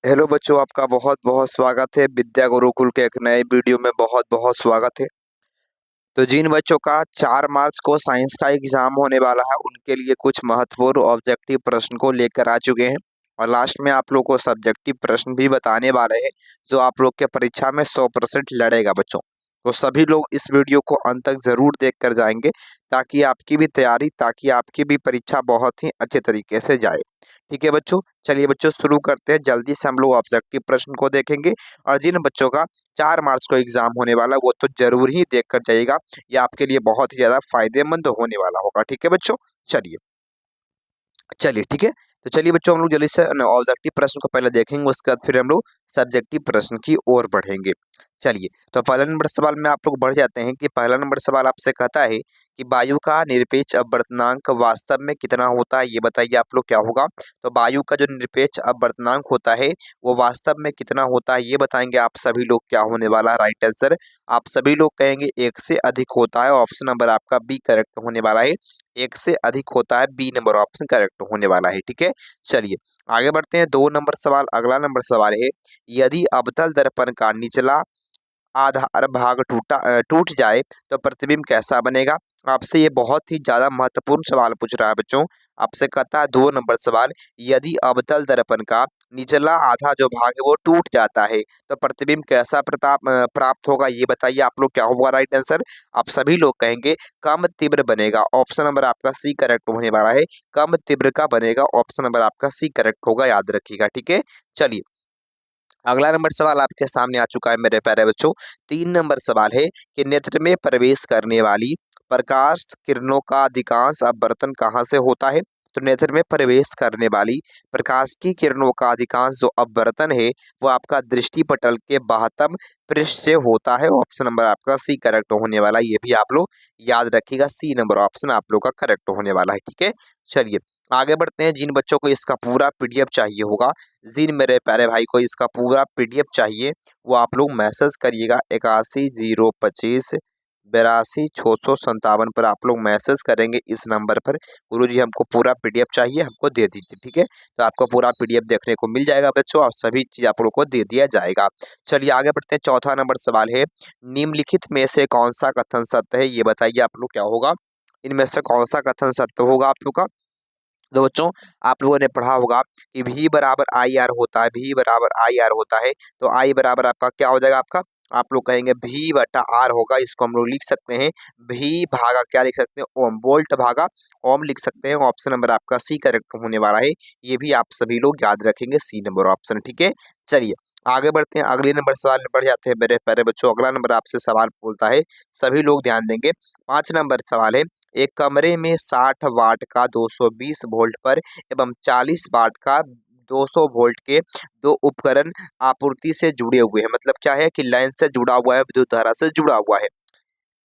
Hello बच्चों, आपका बहुत बहुत स्वागत है। विद्या गुरुकुल के एक नए वीडियो में बहुत बहुत स्वागत है। तो जिन बच्चों का 4 मार्च को साइंस का एग्जाम होने वाला है, उनके लिए कुछ महत्वपूर्ण ऑब्जेक्टिव प्रश्न को लेकर आ चुके हैं। और लास्ट में आप लोग को सब्जेक्टिव प्रश्न भी बताने वाले हैं, जो आप लोग के परीक्षा में 100% लड़ेगा बच्चों। तो सभी लोग इस वीडियो को अंत तक जरूर देख कर जाएंगे, ताकि आपकी भी परीक्षा बहुत ही अच्छे तरीके से जाए। ठीक है बच्चों, चलिए बच्चों शुरू करते हैं। जल्दी से हम लोग ऑब्जेक्टिव प्रश्न को देखेंगे। और जिन बच्चों का 4 मार्च को एग्जाम होने वाला है, वो तो जरूर ही देख कर जाइएगा। ये आपके लिए बहुत ही ज्यादा फायदेमंद होने वाला होगा। ठीक है बच्चों, चलिए चलिए ठीक है। तो चलिए बच्चों, हम लोग जल्दी से ऑब्जेक्टिव प्रश्न को पहले देखेंगे, उसके बाद फिर हम लोग सब्जेक्टिव प्रश्न की ओर बढ़ेंगे। चलिए, तो पहला नंबर सवाल में आप लोग बढ़ जाते हैं कि पहला नंबर सवाल आपसे कहता है कि वायु का निरपेक्ष अपवर्तनांक वास्तव में कितना होता है, ये बताइए आप लोग क्या होगा। तो वायु का जो निरपेक्ष अपवर्तनांक होता है, वो वास्तव में कितना होता है, ये बताएंगे आप सभी लोग। क्या होने वाला है राइट आंसर? आप सभी लोग कहेंगे 1 से अधिक होता है। ऑप्शन नंबर आपका बी करेक्ट होने वाला है। 1 से अधिक होता है, बी नंबर ऑप्शन करेक्ट होने वाला है। ठीक है, चलिए आगे बढ़ते हैं। 2 नंबर सवाल, अगला नंबर सवाल है, यदि अवतल दर्पण का निचला आधार भाग टूट जाए तो प्रतिबिंब कैसा बनेगा। आपसे ये बहुत ही ज्यादा महत्वपूर्ण सवाल पूछ रहा है बच्चों। आपसे कहता है 2 नंबर सवाल, यदि अवतल दर्पण का निचला आधा जो भाग है वो टूट जाता है तो प्रतिबिंब कैसा प्राप्त होगा, ये बताइए आप लोग। क्या होगा राइट आंसर? आप सभी लोग कहेंगे कम तीव्र बनेगा। ऑप्शन नंबर आपका सी करेक्ट होने वाला है। कम तीव्र का बनेगा। ऑप्शन नंबर आपका सी करेक्ट होगा, याद रखिएगा। ठीक है, चलिए अगला नंबर सवाल आपके सामने आ चुका है मेरे प्यारे बच्चों। 3 नंबर सवाल है कि नेत्र में प्रवेश करने वाली प्रकाश किरणों का अधिकांश अपवर्तन कहाँ से होता है। तो नेत्र में प्रवेश करने वाली प्रकाश की किरणों का अधिकांश जो अपवर्तन है, वो आपका दृष्टि पटल के बाह्यतम पृष्ठ से होता है। ऑप्शन नंबर आपका सी करेक्ट होने वाला है। ये भी आप लोग याद रखिएगा, सी नंबर ऑप्शन आप लोग का करेक्ट होने वाला है। ठीक है, चलिए आगे बढ़ते हैं। जिन बच्चों को इसका पूरा पीडीएफ चाहिए होगा, जिन मेरे प्यारे भाई को इसका पूरा पीडीएफ चाहिए, वो आप लोग मैसेज करिएगा 81 025 82 657 पर। आप लोग मैसेज करेंगे इस नंबर पर, गुरुजी हमको पूरा पीडीएफ चाहिए, हमको दे दीजिए। ठीक है, तो आपको पूरा पीडीएफ देखने को मिल जाएगा बच्चों, और सभी चीज आप लोग को दे दिया जाएगा। चलिए आगे बढ़ते हैं। चौथा नंबर सवाल है, निम्नलिखित में से कौन सा कथन सत्य है, ये बताइए आप लोग। क्या होगा इनमें से, कौन सा कथन सत्य होगा आप लोग का। तो बच्चों, आप लोगों ने पढ़ा होगा कि V बराबर आई आर होता है। V बराबर आई आर होता है, तो I बराबर आपका क्या हो जाएगा आपका। आप लोग कहेंगे V बटा R होगा। इसको हम लोग लिख सकते हैं V भागा क्या लिख सकते हैं, ओम, वोल्ट भागा ओम लिख सकते हैं। ऑप्शन नंबर आपका सी करेक्ट होने वाला है। ये भी आप सभी लोग याद रखेंगे, सी नंबर ऑप्शन। ठीक है, चलिए आगे बढ़ते हैं। अगले नंबर सवाल में बढ़ जाते हैं मेरे प्यारे बच्चों। अगला नंबर आपसे सवाल बोलता है, सभी लोग ध्यान देंगे। 5 नंबर सवाल है, एक कमरे में 60 वाट का 220 वोल्ट पर एवं 40 वाट का 200 वोल्ट के दो उपकरण आपूर्ति से जुड़े हुए हैं। मतलब क्या है कि लाइन से जुड़ा हुआ है, विद्युत धारा से जुड़ा हुआ है।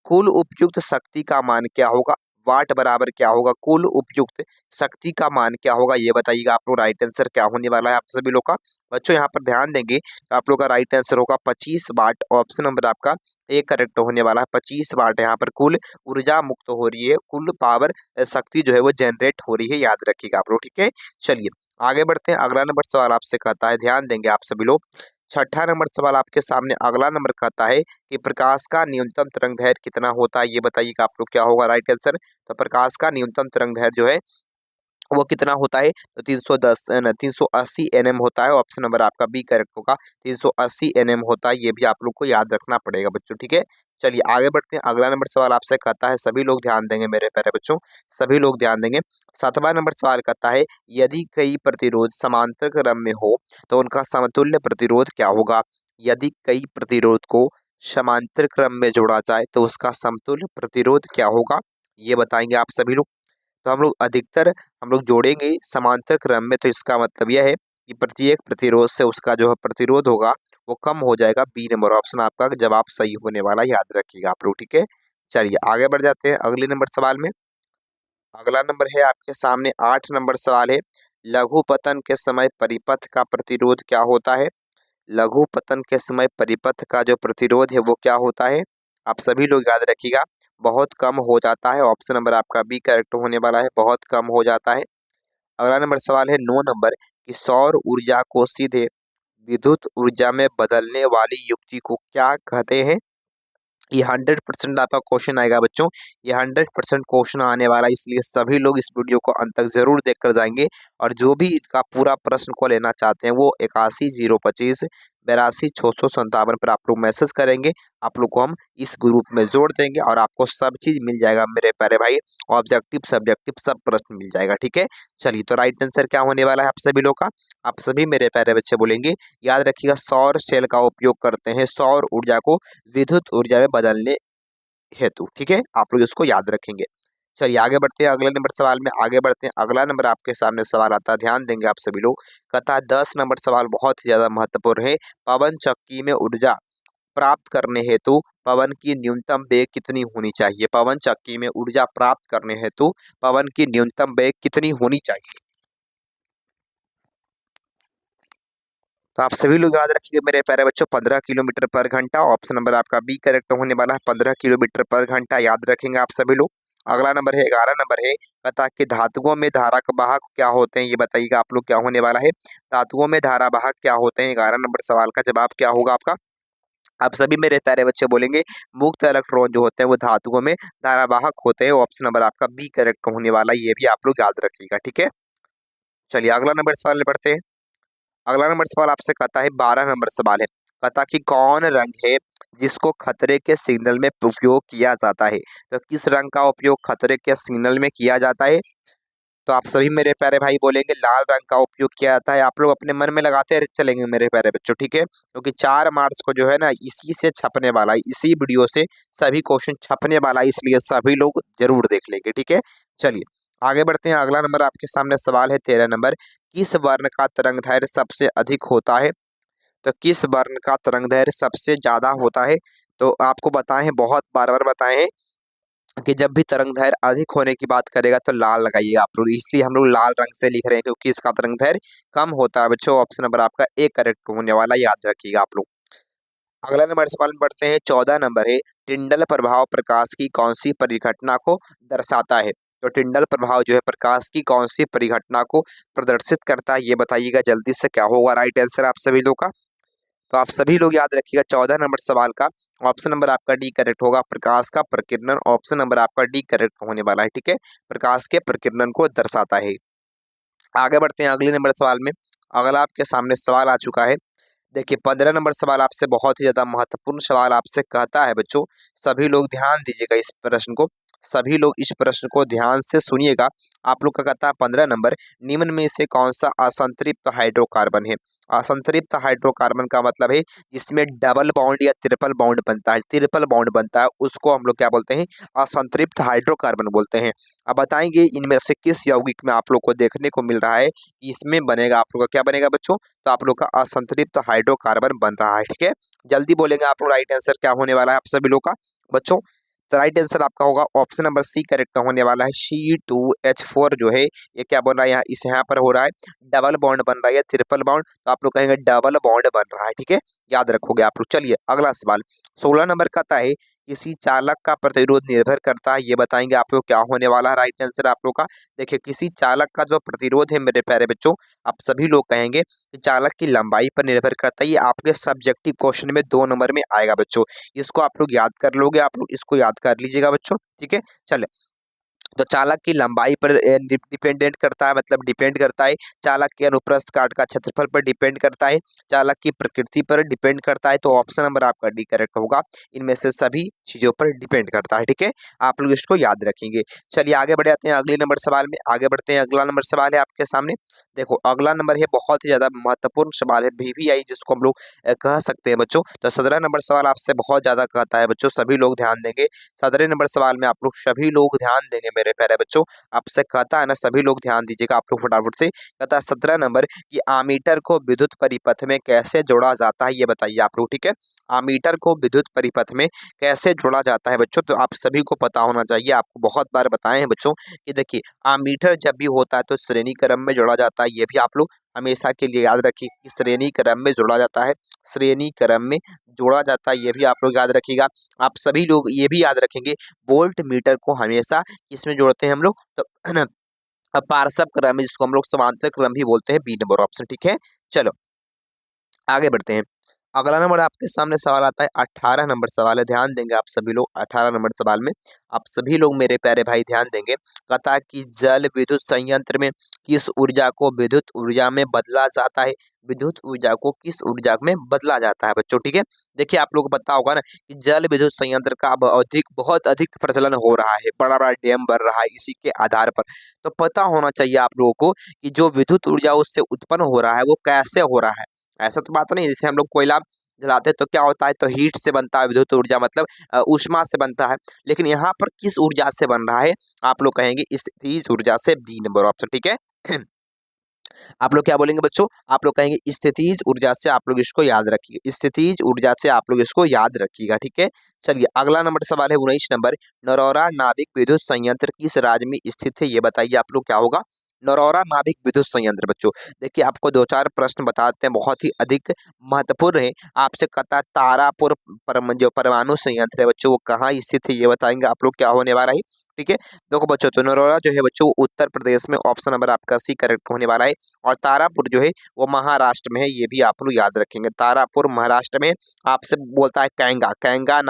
कुल उपयुक्त शक्ति का मान क्या होगा। वाट बराबर क्या होगा, कुल उपयुक्त शक्ति का मान क्या होगा, ये बताइएगा आप लोग। राइट आंसर क्या होने वाला है आप सभी लोग का। बच्चों यहाँ पर ध्यान देंगे तो आप लोग का राइट आंसर होगा 25 वाट। ऑप्शन नंबर आपका एक करेक्ट होने वाला है। 25 वाट यहाँ पर कुल ऊर्जा मुक्त हो रही है, कुल पावर शक्ति जो है वो जनरेट हो रही है, याद रखिएगा आप लोग। ठीक है, चलिए आगे बढ़ते हैं। अगला नंबर सवाल आपसे कहता है, ध्यान देंगे आप सभी लोग। छठा नंबर सवाल आपके सामने, अगला नंबर कहता है कि प्रकाश का न्यूनतम तरंग दैर्घ्य कितना होता है, ये बताइएगा आप लोग। क्या होगा राइट आंसर? तो प्रकाश का न्यूनतम तरंग दैर्घ्य जो है वो कितना होता है, तो 380 एनएम होता है। ऑप्शन नंबर आपका बी करेक्ट होगा, 380 एनएम होता है। ये भी आप लोग को याद रखना पड़ेगा बच्चों। ठीक है, चलिए आगे बढ़ते हैं। अगला नंबर सवाल आपसे कहता है, सभी लोग ध्यान देंगे मेरे प्यारे बच्चों, सभी लोग ध्यान देंगे। 7वां नंबर सवाल कहता है, यदि कई प्रतिरोध समांतर क्रम में हो तो उनका समतुल्य प्रतिरोध क्या होगा। यदि कई प्रतिरोध को समांतर क्रम में जोड़ा जाए तो उसका समतुल्य प्रतिरोध क्या होगा, ये बताएंगे आप सभी लोग। तो हम लोग जोड़ेंगे समांतर क्रम में, तो इसका मतलब यह है कि प्रत्येक प्रतिरोध से उसका जो है प्रतिरोध होगा वो कम हो जाएगा। बी नंबर ऑप्शन आपका जवाब सही होने वाला, याद रखिएगा आप लोग। ठीक है, चलिए आगे बढ़ जाते हैं अगले नंबर सवाल में। अगला नंबर है आपके सामने 8 नंबर सवाल है, लघु पतन के समय परिपथ का प्रतिरोध क्या होता है। लघु पतन के समय परिपथ का जो प्रतिरोध है वो क्या होता है, आप सभी लोग याद रखिएगा, बहुत कम हो जाता है। ऑप्शन नंबर आपका बी करेक्ट होने वाला है, बहुत कम हो जाता है। अगला नंबर सवाल है 9 नंबर कि सौर ऊर्जा को सीधे विद्युत ऊर्जा में बदलने वाली युक्ति को क्या कहते हैं? ये 100% आपका क्वेश्चन आएगा बच्चों। ये 100% क्वेश्चन आने वाला है, इसलिए सभी लोग इस वीडियो को अंत तक जरूर देख कर जाएंगे। और जो भी इनका पूरा प्रश्न को लेना चाहते हैं वो 81 025 82 657 पर आप लोग मैसेज करेंगे। आप लोग को हम इस ग्रुप में जोड़ देंगे और आपको सब चीज मिल जाएगा मेरे प्यारे भाई। ऑब्जेक्टिव सब्जेक्टिव सब प्रश्न मिल जाएगा, ठीक है। चलिए, तो राइट आंसर क्या होने वाला है आप सभी लोग का? आप सभी मेरे प्यारे बच्चे बोलेंगे, याद रखिएगा, सौर सेल का उपयोग करते हैं सौर ऊर्जा को विद्युत ऊर्जा में बदलने हेतु, ठीक है। आप लोग इसको याद रखेंगे। चलिए आगे बढ़ते हैं, अगले नंबर सवाल में आगे बढ़ते हैं। अगला नंबर आपके सामने सवाल आता है, ध्यान देंगे आप सभी लोग। कथा 10 नंबर सवाल बहुत ही ज्यादा महत्वपूर्ण है। पवन चक्की में ऊर्जा प्राप्त करने हेतु पवन की न्यूनतम वेग कितनी होनी चाहिए? पवन चक्की में ऊर्जा प्राप्त करने हेतु पवन की न्यूनतम वेग कितनी होनी चाहिए? तो आप सभी लोग याद रखिए मेरे प्यारे बच्चों, 15 किलोमीटर पर घंटा। ऑप्शन नंबर आपका बी करेक्ट होने वाला है, 15 किलोमीटर पर घंटा याद रखेंगे आप सभी लोग। अगला नंबर है 11 नंबर है, बता कि धातुओं में धारा वाहक क्या होते हैं? ये बताइएगा आप लोग क्या होने वाला है। धातुओं में धारा वाहक क्या होते हैं? 11 नंबर सवाल का जवाब क्या होगा आपका? आप सभी मेरे प्यारे बच्चे बोलेंगे, मुक्त इलेक्ट्रॉन जो होते हैं वो धातुओं में धारावाहक होते हैं। ऑप्शन नंबर आपका बी करेक्ट होने वाला है, ये भी आप लोग याद रखिएगा, ठीक है। चलिए अगला नंबर सवाल में पढ़ते हैं। अगला नंबर सवाल आपसे कहता है, 12 नंबर सवाल है, कहता कि कौन रंग है जिसको खतरे के सिग्नल में उपयोग किया जाता है? तो किस रंग का उपयोग खतरे के सिग्नल में किया जाता है? तो आप सभी मेरे प्यारे भाई बोलेंगे लाल रंग का उपयोग किया जाता है। आप लोग अपने मन में लगाते चलेंगे मेरे प्यारे बच्चों, ठीक है, क्योंकि 4 मार्च को जो है ना इसी से छपने वाला है, इसी वीडियो से सभी क्वेश्चन छपने वाला है, इसलिए सभी लोग जरूर देख लेंगे, ठीक है। चलिए आगे बढ़ते हैं। अगला नंबर आपके सामने सवाल है 13 नंबर, किस वर्ण का तरंग दैर्घ्य सबसे अधिक होता है? तो किस वर्ण का तरंग दैर्घ्य सबसे ज्यादा होता है? तो आपको बताए हैं, बहुत बार बार बताए हैं कि जब भी तरंग दैर्घ्य अधिक होने की बात करेगा तो लाल लगाइएगा आप लोग, इसलिए हम लोग लाल रंग से लिख रहे हैं क्योंकि इसका तरंग दैर्घ्य कम होता है बच्चों। ऑप्शन नंबर आपका ए करेक्ट होने वाला, याद रखिएगा आप लोग। अगला नंबर सवाल में पढ़ते हैं, 14 नंबर है, टिंडल प्रभाव प्रकाश की कौन सी परिघटना को दर्शाता है? तो टिंडल प्रभाव जो है प्रकाश की कौन सी परिघटना को प्रदर्शित करता है? ये बताइएगा जल्दी से, क्या होगा राइट आंसर आप सभी लोग का? तो आप सभी लोग याद रखिएगा 14 नंबर सवाल का ऑप्शन नंबर आपका डी करेक्ट होगा, प्रकाश का प्रकीर्णन। ऑप्शन नंबर आपका डी करेक्ट होने वाला है, ठीक है, प्रकाश के प्रकीर्णन को दर्शाता है। आगे बढ़ते हैं अगले नंबर सवाल में। अगला आपके सामने सवाल आ चुका है, देखिए 15 नंबर सवाल आपसे बहुत ही ज्यादा महत्वपूर्ण सवाल आपसे कहता है बच्चों, सभी लोग ध्यान दीजिएगा इस प्रश्न को, सभी लोग इस प्रश्न को ध्यान से सुनिएगा। आप लोग का कहता है 15 नंबर, निम्न में से कौन सा असंतृप्त हाइड्रोकार्बन है? असंतृप्त हाइड्रोकार्बन का मतलब है जिसमें डबल बॉन्ड या ट्रिपल बॉन्ड बनता है, ट्रिपल बॉन्ड बनता है उसको हम लोग क्या बोलते हैं? असंतृप्त हाइड्रोकार्बन बोलते हैं। अब बताएंगे इनमें से किस यौगिक में आप लोग को देखने को मिल रहा है इसमें बनेगा, आप लोग का क्या बनेगा बच्चों? तो आप लोग का असंतृप्त हाइड्रोकार्बन बन रहा है, ठीक है। जल्दी बोलेंगे आप लोग राइट आंसर क्या होने वाला है आप सभी लोग का बच्चों? तो राइट आंसर आपका होगा ऑप्शन नंबर सी करेक्ट होने वाला है। C2H4 जो है ये क्या बन रहा है? यहाँ पर हो रहा है डबल बॉन्ड बन रहा है, ट्रिपल बॉन्ड, तो आप लोग कहेंगे डबल बॉन्ड बन रहा है, ठीक है, याद रखोगे आप लोग। चलिए अगला सवाल 16 नंबर का है, किसी चालक का प्रतिरोध निर्भर करता है? ये बताएंगे आप लोग क्या होने वाला है राइट आंसर आप लोग का? देखिए किसी चालक का जो प्रतिरोध है मेरे प्यारे बच्चों, आप सभी लोग कहेंगे कि चालक की लंबाई पर निर्भर करता है। ये आपके सब्जेक्टिव क्वेश्चन में 2 नंबर में आएगा बच्चों, इसको आप लोग याद कर लोगे, आप लोग इसको याद कर लीजिएगा बच्चों, ठीक है। चले, तो चालक की लंबाई पर डिपेंडेंट करता है, मतलब डिपेंड करता है, चालक के अनुप्रस्थ काट का क्षेत्रफल पर डिपेंड करता है, चालक की प्रकृति पर डिपेंड करता है। तो ऑप्शन नंबर आपका डी करेक्ट होगा, इनमें से सभी चीजों पर डिपेंड करता है, ठीक है, आप लोग इसको याद रखेंगे। चलिए आगे बढ़ जाते हैं अगले नंबर सवाल में, आगे बढ़ते हैं। अगला नंबर सवाल है आपके सामने, देखो अगला नंबर है बहुत ही ज्यादा महत्वपूर्ण सवाल है, VVI जिसको हम लोग कह सकते हैं बच्चों। तो 17 नंबर सवाल आपसे बहुत ज्यादा कहता है बच्चों, सभी लोग ध्यान देंगे। 17 नंबर सवाल में आप लोग सभी लोग ध्यान देंगे मेरे प्यारे बच्चों, आपसे कहता है ना सभी लोग ध्यान दीजिएगा आप लोग फटाफट से। कहता है 17 नंबर कि आमीटर को विद्युत परिपथ में कैसे जोड़ा जाता है? ये बताइए आप लोग, ठीक है, आमीटर को विद्युत परिपथ में कैसे जोड़ा जाता है बच्चों? तो आप सभी को पता होना चाहिए, आपको बहुत बार बताए हैं बच्चों कि देखिए आमीटर जब भी होता है तो श्रेणी क्रम में जोड़ा जाता है, ये भी आप लोग हमेशा के लिए याद रखिए कि श्रेणी क्रम में जोड़ा जाता है, श्रेणी क्रम में जोड़ा जाता है, ये भी आप लोग याद रखिएगा। आप सभी लोग ये भी याद रखेंगे वोल्ट मीटर को हमेशा किसमें जोड़ते हैं हम लोग? तो है ना, पार्श्व क्रम में, जिसको हम लोग समांतर क्रम भी बोलते हैं, बी नंबर ऑप्शन, ठीक है। चलो आगे बढ़ते हैं। अगला नंबर आपके सामने सवाल आता है, 18 नंबर सवाल है, ध्यान देंगे आप सभी लोग 18 नंबर सवाल में। आप सभी लोग मेरे प्यारे भाई ध्यान देंगे। कहता है कि जल विद्युत संयंत्र में किस ऊर्जा को विद्युत ऊर्जा में बदला जाता है। विद्युत ऊर्जा को किस ऊर्जा में बदला जाता है बच्चों, ठीक है। देखिए आप लोग को पता होगा ना कि जल विद्युत संयंत्र का अब बहुत अधिक प्रचलन हो रहा है, बड़ा बड़ा डैम बन रहा है इसी के आधार पर। तो पता होना चाहिए आप लोगों को कि जो विद्युत ऊर्जा उससे उत्पन्न हो रहा है वो कैसे हो रहा है। ऐसा तो बात नहीं है, जैसे हम लोग कोयला जलाते हैं तो क्या होता है, तो हीट से बनता है विद्युत ऊर्जा, मतलब ऊष्मा से बनता है। लेकिन यहाँ पर किस ऊर्जा से बन रहा है, आप लोग कहेंगे स्थितिज ऊर्जा से, बी नंबर ऑप्शन, ठीक है। आप लोग क्या बोलेंगे बच्चों, आप लोग कहेंगे स्थितिज ऊर्जा से, आप लोग इसको याद रखिएगा, स्थितिज ऊर्जा से आप लोग इसको याद रखिएगा, ठीक है। चलिए अगला नंबर सवाल है 19 नंबर, नरौरा नाभिक विद्युत संयंत्र किस राज्य में स्थित है, ये बताइए आप लोग क्या होगा। नरौरा नाभिक विद्युत संयंत्र बच्चों, देखिए आपको दो चार प्रश्न बताते हैं, बहुत ही अधिक महत्वपूर्ण है। आपसे कहता है तारापुर जो परमाणु संयंत्र है बच्चों वो कहाँ स्थित है, ये बताएंगे आप लोग क्या होने वाला है, ठीक है। देखो बच्चों, तो नरौरा जो है बच्चों वो उत्तर प्रदेश में, ऑप्शन नंबर आपका सी करेक्ट होने वाला है। और तारापुर जो है वो महाराष्ट्र में है, ये भी आप लोग याद रखेंगे। तारापुर महाराष्ट्र में। आपसे बोलता है कैंगा, कैंगा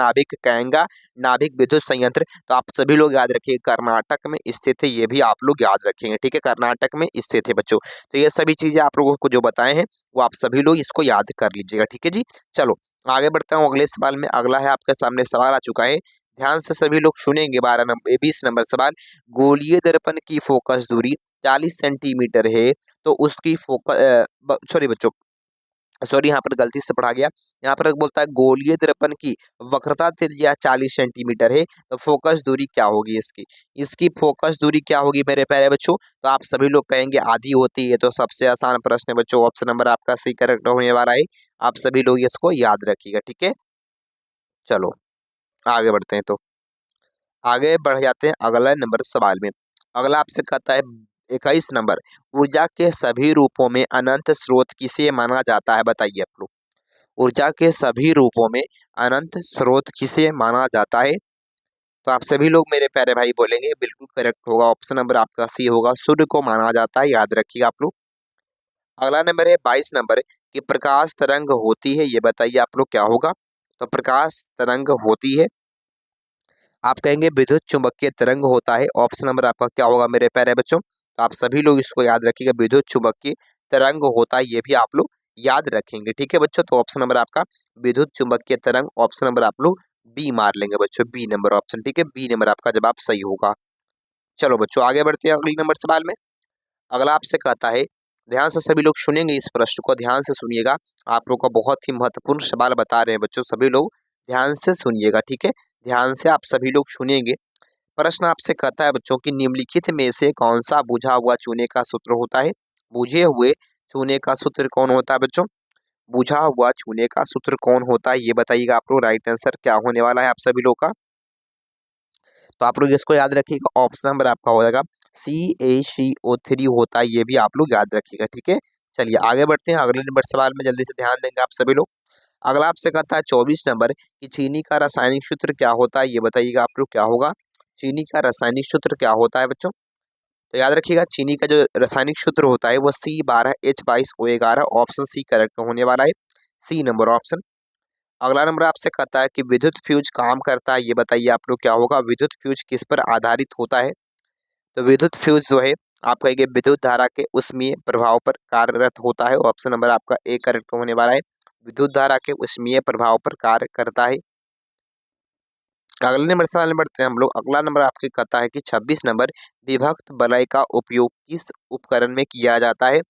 नाभिक विद्युत संयंत्र, तो आप सभी लोग याद रखिए कर्नाटक में स्थित है, ये भी आप लोग याद रखेंगे, ठीक है। कर्नाटक में स्थित है बच्चों। तो ये सभी चीजें आप लोगों को जो बताए हैं वो आप सभी लोग इसको याद कर लीजिएगा, ठीक है जी। चलो आगे बढ़ता हूँ अगले सवाल में। अगला है आपके सामने सवाल आ चुका है, ध्यान से सभी लोग सुनेंगे। 20 नंबर सवाल, गोलीय दर्पण की फोकस दूरी 40 सेंटीमीटर है, तो उसकी फोकस सॉरी बच्चों, सॉरी यहाँ पर गलती से पढ़ा गया। यहाँ पर बोलता है गोलीय दर्पण की वक्रता त्रिज्या 40 सेंटीमीटर है, तो फोकस दूरी क्या होगी इसकी, इसकी फोकस दूरी क्या होगी मेरे प्यारे बच्चों। तो आप सभी लोग कहेंगे आधी होती है, तो सबसे आसान प्रश्न है बच्चों, ऑप्शन नंबर आपका सी करेक्ट होने वाला है। आप सभी लोग इसको याद रखिएगा, ठीक है। चलो आगे बढ़ते हैं, तो आगे बढ़ जाते हैं अगला नंबर सवाल में। अगला आपसे कहता है 21 नंबर, ऊर्जा के सभी रूपों में अनंत स्रोत किसे माना जाता है, बताइए आप लोग। ऊर्जा के सभी रूपों में अनंत स्रोत किसे माना जाता है, तो आप सभी लोग मेरे प्यारे भाई बोलेंगे बिल्कुल करेक्ट होगा, ऑप्शन नंबर आपका सी होगा, सूर्य को माना जाता है, याद रखिएगा आप लोग। अगला नंबर है 22 नंबर कि प्रकाश तरंग होती है, ये बताइए आप लोग क्या होगा। तो प्रकाश तरंग होती है, आप कहेंगे विद्युत चुंबकीय तरंग होता है, ऑप्शन नंबर आपका क्या होगा मेरे प्यारे बच्चों। तो आप सभी लोग इसको याद रखिएगा, विद्युत चुंबकीय तरंग होता है, ये भी आप लोग याद रखेंगे, ठीक है बच्चों। तो ऑप्शन नंबर आपका विद्युत चुंबकीय तरंग, ऑप्शन नंबर आप लोग बी मार लेंगे बच्चों, बी नंबर ऑप्शन, ठीक है। बी नंबर आपका जवाब सही होगा। चलो बच्चों आगे बढ़ते हैं अगले नंबर सवाल में। अगला आपसे कहता है, ध्यान से सभी लोग सुनेंगे, इस प्रश्न को ध्यान से सुनिएगा। आप लोग को बहुत ही महत्वपूर्ण सवाल बता रहे हैं बच्चों, सभी लोग ध्यान से सुनिएगा, ठीक है। ध्यान से आप सभी लोग सुनेंगे। प्रश्न आपसे कहता है बच्चों कि निम्नलिखित में से कौन सा बुझा हुआ चूने का सूत्र होता है। बुझे हुए चूने का सूत्र कौन होता है बच्चों, बुझा हुआ चूने का सूत्र कौन होता है, ये बताइएगा आप लोग। राइट आंसर क्या होने वाला है आप सभी लोग का, तो आप लोग इसको याद रखिएगा, ऑप्शन नंबर आपका हो जाएगा CaCO3 होता है, ये भी आप लोग याद रखिएगा, ठीक है। चलिए आगे बढ़ते हैं अगले नंबर सवाल में, जल्दी से ध्यान देंगे आप सभी लोग। अगला आपसे कहता है 24 नंबर कि चीनी का रासायनिक सूत्र क्या होता है, ये बताइएगा आप लोग क्या होगा। चीनी का रासायनिक सूत्र क्या होता है बच्चों, तो याद रखिएगा चीनी का जो रासायनिक सूत्र होता है वो C12H22O11, ऑप्शन सी करेक्ट होने वाला है, सी नंबर ऑप्शन। अगला नंबर आपसे कहता है कि विद्युत फ्यूज काम करता है, ये बताइए आप लोग क्या होगा। विद्युत फ्यूज किस पर आधारित होता है, तो विद्युत फ्यूज जो है आप कहेंगे विद्युत धारा के उष्मीय प्रभाव पर कार्यरत होता है, ऑप्शन नंबर आपका ए करेक्ट होने वाला है। विद्युत धारा के उष्मीय प्रभाव पर कार्य करता है। अगले नंबर सवाल में बढ़ते हैं हम लोग। अगला नंबर आपके कहता है कि 26 नंबर, विभक्त बलय का उपयोग किस उपकरण में किया जाता है,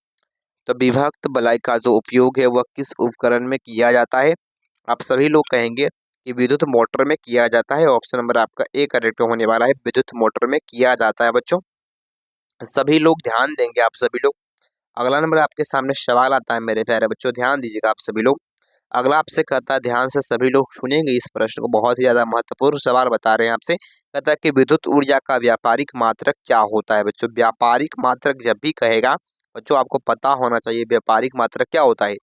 तो विभक्त बलय का जो उपयोग है वह किस उपकरण में किया जाता है। आप सभी लोग कहेंगे कि विद्युत मोटर में किया जाता है, ऑप्शन नंबर आपका ए करेक्ट होने वाला है, विद्युत मोटर में किया जाता है बच्चों। सभी लोग ध्यान देंगे आप सभी लोग। अगला नंबर आपके सामने सवाल आता है मेरे प्यारे बच्चों, ध्यान दीजिएगा आप सभी लोग। अगला आपसे कहता है, ध्यान से सभी लोग सुनेंगे इस प्रश्न को, बहुत ही ज्यादा महत्वपूर्ण सवाल बता रहे हैं आपसे। कहता है कि विद्युत ऊर्जा का व्यापारिक मात्रक क्या होता है बच्चों। व्यापारिक मात्रक जब भी कहेगा बच्चों आपको पता होना चाहिए व्यापारिक मात्रक क्या होता है।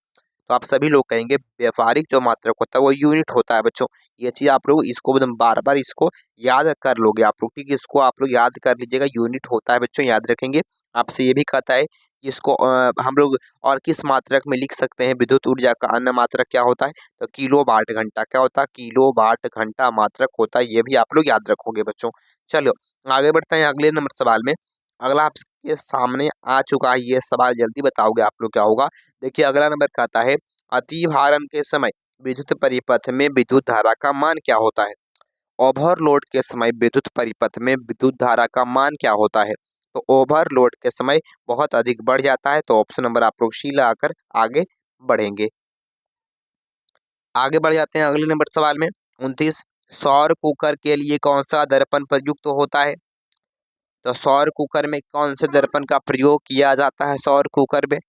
तो आप सभी लोग कहेंगे व्यापारिक जो मात्रक होता है वो यूनिट होता है बच्चों। ये चीज आप लोग इसको एकदम बार बार इसको याद कर लोगे आप लोग, ठीक है। इसको आप लोग याद कर लीजिएगा, यूनिट होता है बच्चों, याद रखेंगे। आपसे ये भी कहता है इसको हम लोग और किस मात्रक में लिख सकते हैं? विद्युत ऊर्जा का अन्य मात्रक क्या होता है? तो किलो वाट घंटा। क्या होता है? किलो वाट घंटा मात्रक होता है। ये भी आप लोग याद रखोगे बच्चों। चलो आगे बढ़ते हैं अगले नंबर सवाल में। अगला आपके सामने आ चुका है ये सवाल, जल्दी बताओगे आप लोग क्या होगा। देखिए अगला नंबर कहता है अति भारण के समय विद्युत परिपथ में विद्युत धारा का मान क्या होता है? ओवरलोड के समय विद्युत परिपथ में विद्युत धारा का मान क्या होता है? तो ओवरलोड के समय बहुत अधिक बढ़ जाता है। तो ऑप्शन नंबर आप लोग सी लगाकर आगे बढ़ेंगे। आगे बढ़ जाते हैं अगले नंबर सवाल में। 29, सौर कुकर के लिए कौन सा दर्पण प्रयुक्त होता है? तो सौर कुकर में कौन से दर्पण का प्रयोग किया जाता है सौर कुकर में?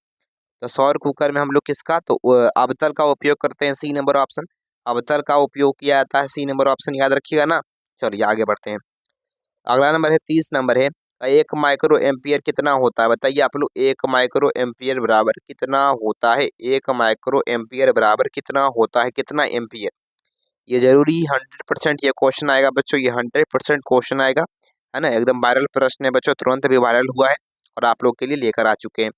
तो सौर कुकर में हम लोग किसका? तो अवतल का उपयोग करते हैं, सी नंबर ऑप्शन। अवतल का उपयोग किया जाता है, सी नंबर ऑप्शन याद रखिएगा ना। चलिए आगे बढ़ते हैं। अगला नंबर है 30 नंबर है। 1 माइक्रो एम्पियर कितना होता है? बताइए आप लोग। 1 माइक्रो एम्पियर बराबर कितना होता है? 1 माइक्रो एम्पियर बराबर कितना होता है? कितना एम्पियर? ये जरूरी 100% ये क्वेश्चन आएगा बच्चों। ये 100% क्वेश्चन आएगा, है ना। एकदम वायरल प्रश्न है बच्चों, तुरंत भी वायरल हुआ है और आप लोग के लिए लेकर आ चुके हैं।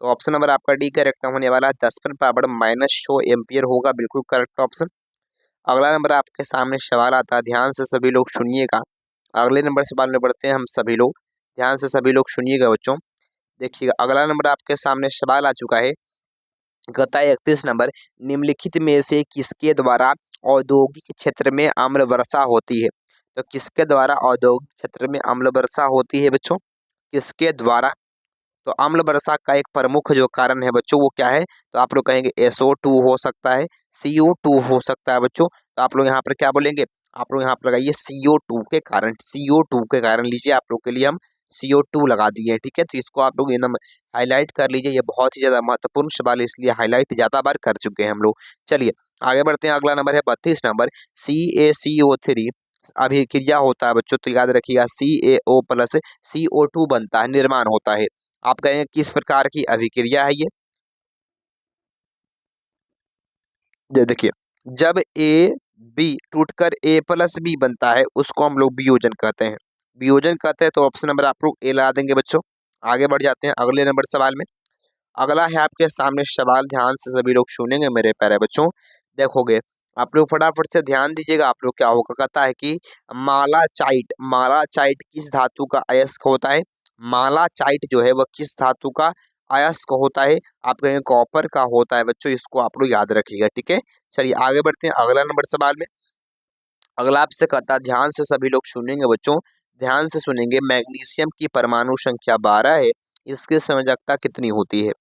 तो ऑप्शन नंबर आपका डी करेक्ट होने वाला है। 10⁻⁻100 एम्पियर होगा बिल्कुल करेक्ट ऑप्शन। अगला नंबर आपके सामने सवाल आता है, ध्यान से सभी लोग सुनिएगा। अगले नंबर सवाल में बढ़ते हैं हम सभी लोग। ध्यान से सभी लोग सुनिएगा बच्चों। देखिएगा अगला नंबर आपके सामने सवाल आ चुका है। गता 31 नंबर, निम्नलिखित में से किसके द्वारा औद्योगिक क्षेत्र में अम्ल वर्षा होती है? तो किसके द्वारा औद्योगिक क्षेत्र में अम्ल वर्षा होती है बच्चों? किसके द्वारा? तो अम्ल वर्षा का एक प्रमुख जो कारण है बच्चों वो क्या है? तो आप लोग कहेंगे SO2 हो सकता है, CO2 हो सकता है बच्चों। तो आप लोग यहाँ पर क्या बोलेंगे? आप लोग यहाँ पर लगाइए CO2 के कारण। CO2 के कारण लीजिए, आप लोग के लिए हम CO2 लगा दिए, ठीक है। तो इसको आप लोग एकदम हाईलाइट कर लीजिए। ये बहुत ही ज्यादा महत्वपूर्ण सवाल है, इसलिए हाईलाइट ज्यादा बार कर चुके हैं हम लोग। चलिए आगे बढ़ते हैं। अगला नंबर है 32 नंबर। CaCO3 अभिक्रिया होता है बच्चों, तो याद रखिएगा CaO प्लस CO2 बनता है, निर्माण होता है। आप कहेंगे किस प्रकार की अभिक्रिया है ये? देखिए, जब ए बी टूटकर A प्लस बी बनता है उसको हम लोग वियोजन कहते हैं। वियोजन कहते हैं, तो ऑप्शन नंबर आप लोग ए लगा देंगे बच्चों। आगे बढ़ जाते हैं अगले नंबर सवाल में। अगला है आपके सामने सवाल, ध्यान से सभी लोग सुनेंगे मेरे प्यारे बच्चों। देखोगे आप लोग फटाफट से ध्यान दीजिएगा। आप लोग क्या होगा, कहता है कि मालाचाइट, मालाचाइट किस धातु का अयस्क होता है? मालाचाइट जो है वह किस धातु का अयस्क होता है? आप कहेंगे कॉपर का होता है बच्चों। इसको आप लोग याद रखिएगा, ठीक है। चलिए आगे बढ़ते हैं अगला नंबर सवाल में। अगला आपसे कहता है, ध्यान से सभी लोग सुनेंगे बच्चों, ध्यान से सुनेंगे। मैग्नीशियम की परमाणु संख्या 12 है, इसकी संयोजकता कितनी होती है?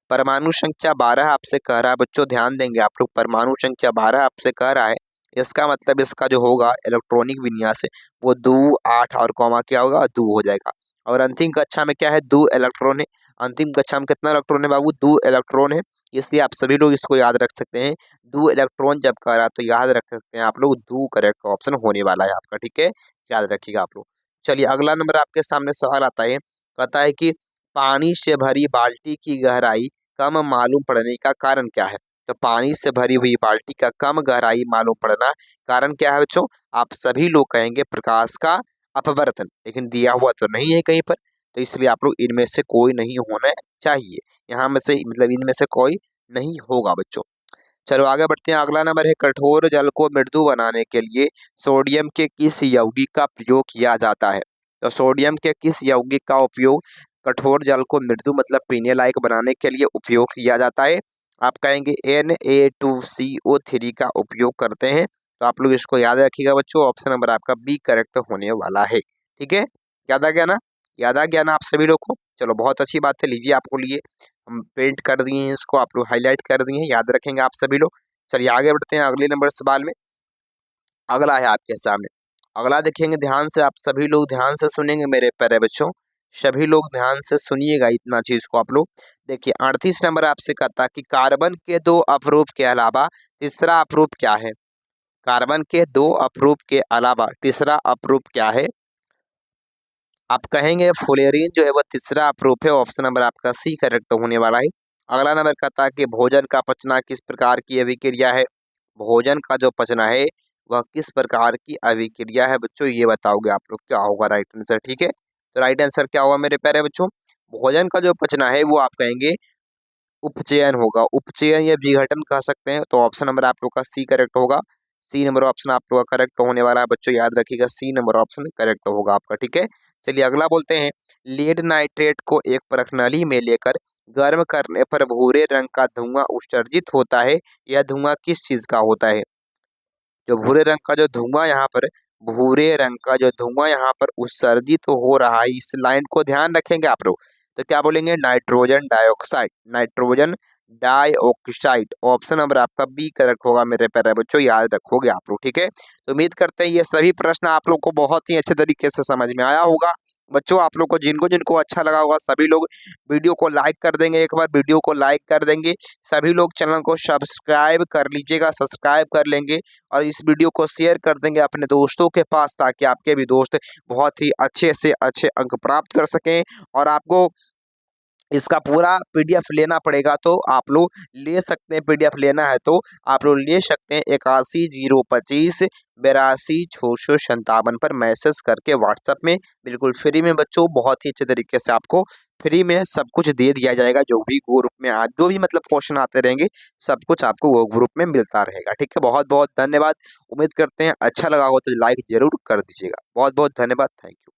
परमाणु संख्या 12 आपसे कह रहा है बच्चों, ध्यान देंगे आप लोग। परमाणु संख्या 12 आपसे कह रहा है, इसका मतलब इसका जो होगा इलेक्ट्रॉनिक विन्यास है वो 2 8 और कॉमा क्या होगा, 2 हो जाएगा। और अंतिम कक्षा में क्या है, 2 इलेक्ट्रॉन है। अंतिम कक्षा में कितना इलेक्ट्रॉन है बाबू? 2 इलेक्ट्रॉन है। इसलिए आप सभी लोग इसको याद रख सकते हैं। 2 इलेक्ट्रॉन जब कह रहा है तो याद रख सकते हैं आप लोग, 2 करेक्ट ऑप्शन होने वाला है आपका, ठीक है। याद रखिएगा आप लोग। चलिए अगला नंबर आपके सामने सवाल आता है, कहता है कि पानी से भरी बाल्टी की गहराई कम मालूम पड़ने का कारण क्या है? तो पानी से भरी हुई बाल्टी का कम गहराई मालूम पड़ना कारण क्या है बच्चों? आप सभी लोग कहेंगे प्रकाश का अपवर्तन, लेकिन दिया हुआ तो नहीं है कहीं पर। तो इसलिए आप लोग इनमें से कोई नहीं होना चाहिए। यहाँ में से मतलब इनमें से कोई नहीं होगा बच्चों। चलो आगे बढ़ते हैं। अगला नंबर है, कठोर जल को मृदु बनाने के लिए सोडियम के किस यौगिक का प्रयोग किया जाता है? तो सोडियम के किस यौगिक का उपयोग कठोर जल को मृदु मतलब पीने लायक बनाने के लिए उपयोग किया जाता है? आप कहेंगे Na2CO3 का उपयोग करते हैं। तो आप लोग इसको याद रखिएगा बच्चों। ऑप्शन नंबर आपका बी करेक्ट होने वाला है, ठीक है। याद आ गया ना? याद आ गया ना आप सभी लोग को? चलो बहुत अच्छी बात है। लीजिए आपको लिए हम पेंट कर दिए हैं, इसको आप लोग हाईलाइट कर दिए हैं, याद रखेंगे आप सभी लोग। चलिए आगे बढ़ते हैं अगले नंबर सवाल में। अगला है आपके सामने। अगला देखेंगे, ध्यान से आप सभी लोग ध्यान से सुनेंगे मेरे प्यारे बच्चों। सभी लोग ध्यान से सुनिएगा इतना चीज को आप लोग। देखिए 38 नंबर आपसे कहता है कि कार्बन के 2 अपरूप के अलावा तीसरा अपरूप क्या है? कार्बन के 2 अपरूप के अलावा तीसरा अपरूप क्या है? आप कहेंगे फ्लोरीन जो है वह तीसरा अपरूप है। ऑप्शन नंबर आपका सी करेक्ट होने वाला है। अगला नंबर कहता है कि भोजन का पचना किस प्रकार की अभिक्रिया है? भोजन का जो पचना है वह किस प्रकार की अभिक्रिया है बच्चों, ये बताओगे आप लोग। क्या होगा राइट आंसर, ठीक है। तो राइट आंसर क्या होगा मेरे प्यारे बच्चों? भोजन का जो पचना है वो आप कहेंगे उपचयन होगा, उपचयन या विघटन कह सकते हैं। तो ऑप्शन नंबर आप लोग का सी करेक्ट होगा। सी नंबर ऑप्शन आप लोग का करेक्ट होने वाला है बच्चों, याद रखिएगा सी नंबर ऑप्शन करेक्ट होगा आपका, ठीक है। चलिए अगला बोलते हैं, लीड नाइट्रेट को एक परखनली में लेकर गर्म करने पर भूरे रंग का धुआं उत्सर्जित होता है। यह धुआं किस चीज का होता है? जो भूरे रंग का जो धुआं यहाँ पर, भूरे रंग का जो धुआं यहाँ पर उत्सर्जित हो रहा है, इस लाइन को ध्यान रखेंगे आप लोग। तो क्या बोलेंगे? Nitrogen dioxide, nitrogen dioxide. Option number आपका बी करेक्ट होगा मेरे प्यारे बच्चों, याद रखोगे आप लोग, ठीक है। तो उम्मीद करते हैं ये सभी प्रश्न आप लोग को बहुत ही अच्छे तरीके से समझ में आया होगा। बच्चों आप लोग को जिनको जिनको अच्छा लगा होगा सभी लोग वीडियो को लाइक कर देंगे, एक बार वीडियो को लाइक कर देंगे। सभी लोग चैनल को सब्सक्राइब कर लीजिएगा, सब्सक्राइब कर लेंगे और इस वीडियो को शेयर कर देंगे अपने दोस्तों के पास, ताकि आपके भी दोस्त बहुत ही अच्छे से अच्छे अंक प्राप्त कर सकें। और आपको इसका पूरा पीडीएफ लेना पड़ेगा तो आप लोग ले सकते हैं, पीडीएफ लेना है तो आप लोग ले सकते हैं 81 025 82 657 पर मैसेज करके व्हाट्सएप में, बिल्कुल फ्री में बच्चों, बहुत ही अच्छे तरीके से आपको फ्री में सब कुछ दे दिया जाएगा। जो भी ग्रुप में आज जो भी मतलब क्वेश्चन आते रहेंगे सब कुछ आपको वो ग्रुप में मिलता रहेगा, ठीक है। बहुत बहुत धन्यवाद। उम्मीद करते हैं अच्छा लगा हो तो लाइक जरूर कर दीजिएगा। बहुत बहुत धन्यवाद, थैंक यू।